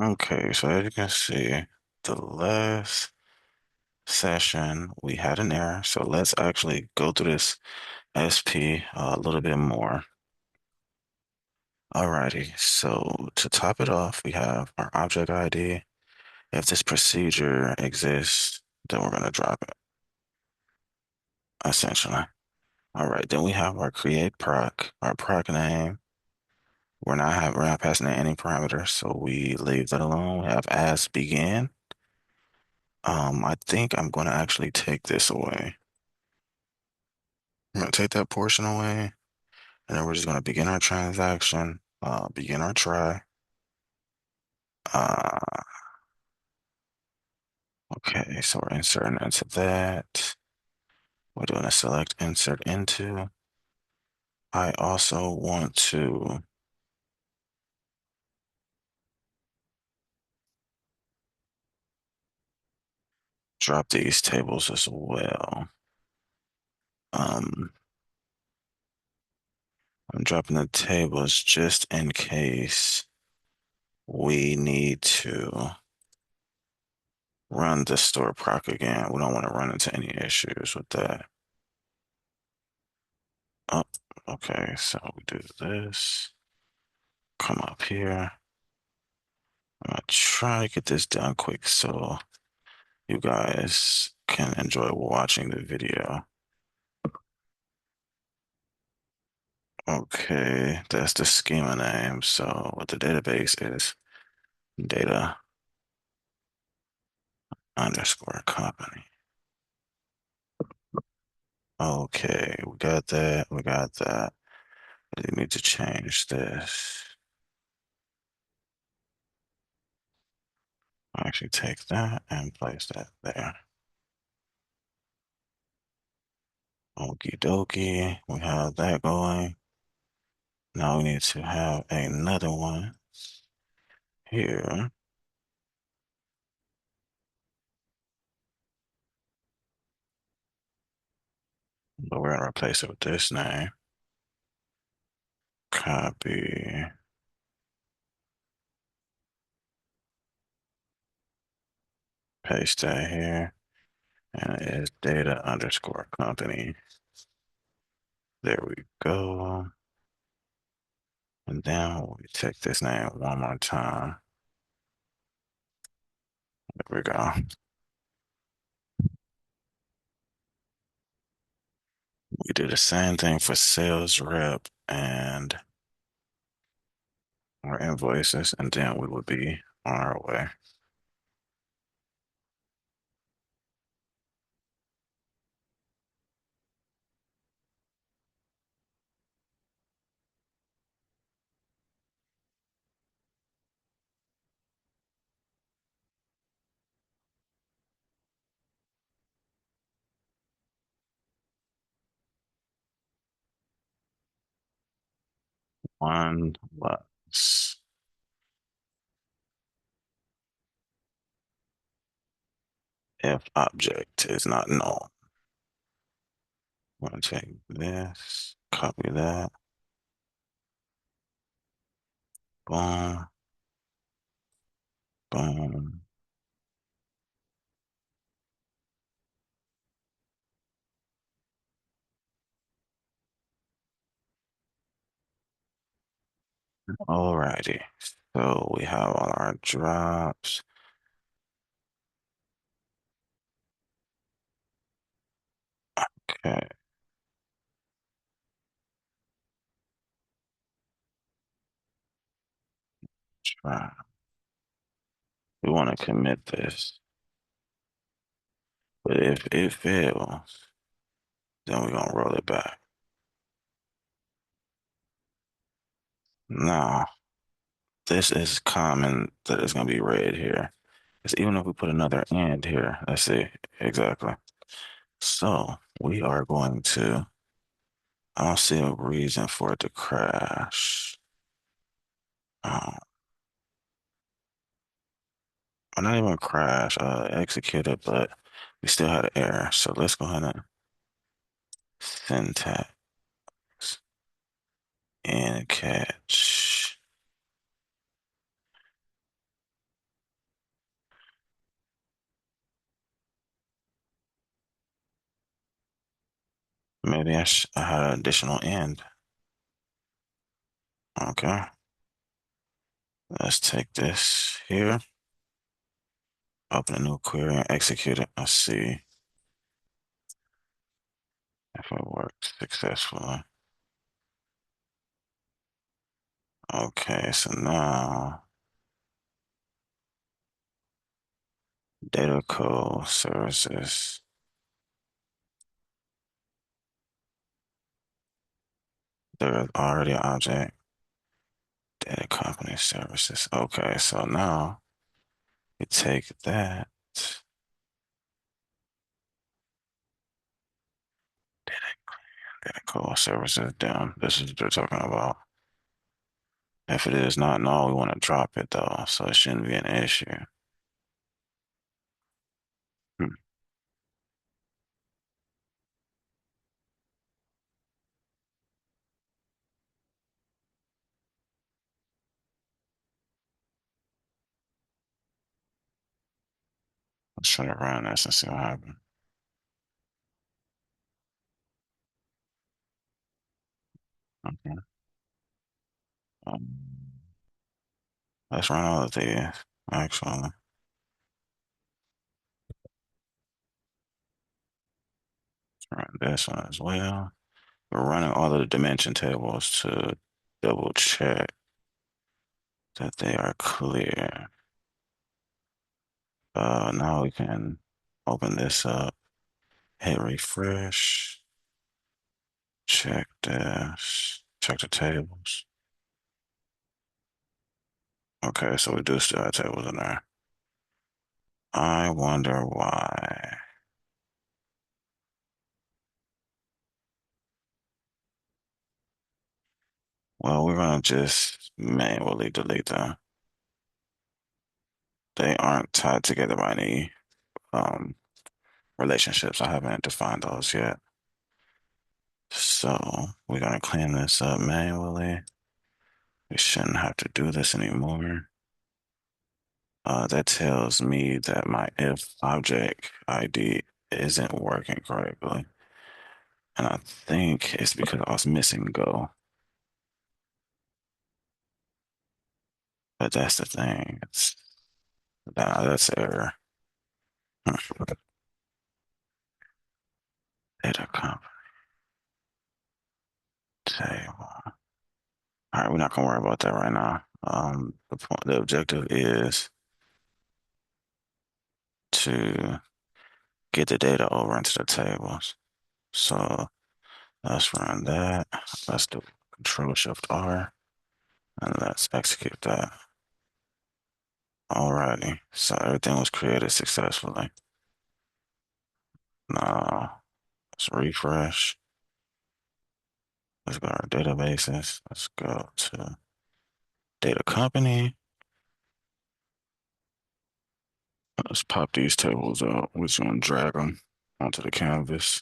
Okay, so as you can see, the last session we had an error. So let's actually go through this SP a little bit more. Alrighty, so to top it off, we have our object ID. If this procedure exists, then we're gonna drop it, essentially. All right, then we have our create proc, our proc name. We're not passing in any parameters, so we leave that alone. We have as begin. I think I'm gonna actually take this away. I'm gonna take that portion away, and then we're just gonna begin our transaction, begin our try. Uh, okay, so we're inserting into that. We're doing a select insert into. I also want to drop these tables as well. Um, I'm dropping the tables just in case we need to run the store proc again. We don't want to run into any issues with that. Oh, okay, so we do this. Come up here. I'm gonna try to get this done quick so you guys can enjoy watching the video. Okay, that's the schema name. So what the database is data underscore company. Okay, we got that. We got that. We need to change this. I'll actually take that and place that there. Okie dokie. We have that going. Now we need to have another one here. But we're gonna replace it with this name. Copy, paste that here. And it is data underscore company. There we go. And then we take this name one more time. There we go. We do the same thing for sales rep and our invoices, and then we would be on our way. One less. If object is not null. I'm gonna take this, copy that, boom, boom. Alrighty. So we have all our drops. Okay, try. We want to commit this. But if it fails, then we're gonna roll it back. Now, this is common that it's gonna be red here. Because even if we put another and here, let's see, exactly. So we are going to, I don't see a reason for it to crash. Um, or not even crash, execute it, but we still had an error. So let's go ahead and syntax and catch. Maybe I had an additional end. Okay. Let's take this here, open a new query and execute it. Let's see if it works successfully. Okay, so now data code services. There's already an object. Data company services. Okay, so now we take that data code services down. This is what they're talking about. If it is not null, we want to drop it though, so it shouldn't be an issue. Hmm. Let's try to run this and see what happens. Okay. Um, let's run all of these, actually. Let's run this one as well. We're running all of the dimension tables to double check that they are clear. Now we can open this up, hit refresh, check this, check the tables. Okay, so we do still have tables in there. I wonder why. Well, we're gonna just manually delete them. They aren't tied together by any um relationships. I haven't defined those yet. So we're gonna clean this up manually. We shouldn't have to do this anymore. That tells me that my if object ID isn't working correctly. And I think it's because I was missing go. But that's the thing. That's error. Data comp table. All right, we're not gonna worry about that right now. The objective is to get the data over into the tables. So let's run that. Let's do Control Shift R and let's execute that. Alrighty, so everything was created successfully. Now let's refresh. Let's go to our databases. Let's go to data company. Let's pop these tables out. We're just gonna drag them onto the canvas.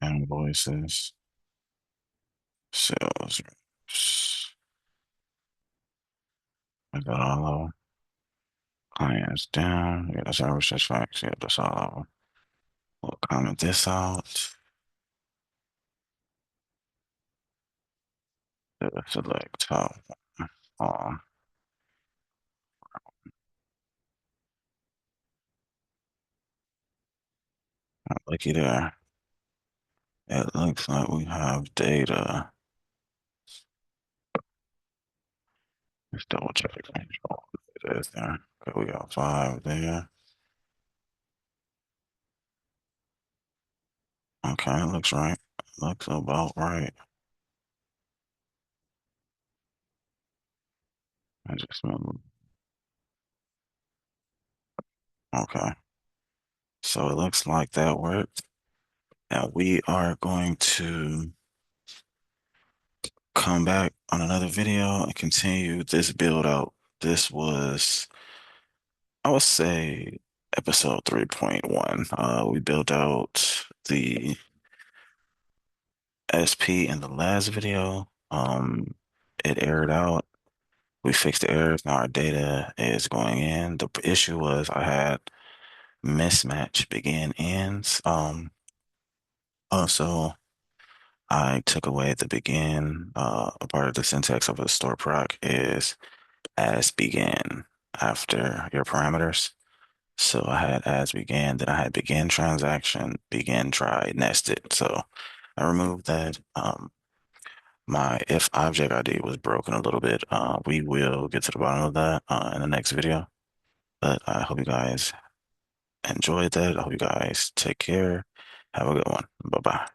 Invoices, sales, I got all of them. Clients down. Yeah, that's average satisfaction. Yeah, that's all of them. We'll comment this out. Select top. Um, looky there. It looks like we have data. Let's double check the control. It is there. Okay, we got five there. Okay, it looks right. Looks about right. I just move. Okay. So it looks like that worked. Now we are going to come back on another video and continue this build out. This was, I would say, episode 3.1. We built out the SP in the last video. It aired out. We fixed the errors. Now our data is going in. The issue was I had mismatch begin ends. Also, I took away the begin. A part of the syntax of a store proc is as begin after your parameters. So I had as begin, then I had begin transaction, begin try, nested. So I removed that. My if object ID was broken a little bit. We will get to the bottom of that in the next video. But I hope you guys enjoyed that. I hope you guys take care. Have a good one. Bye bye.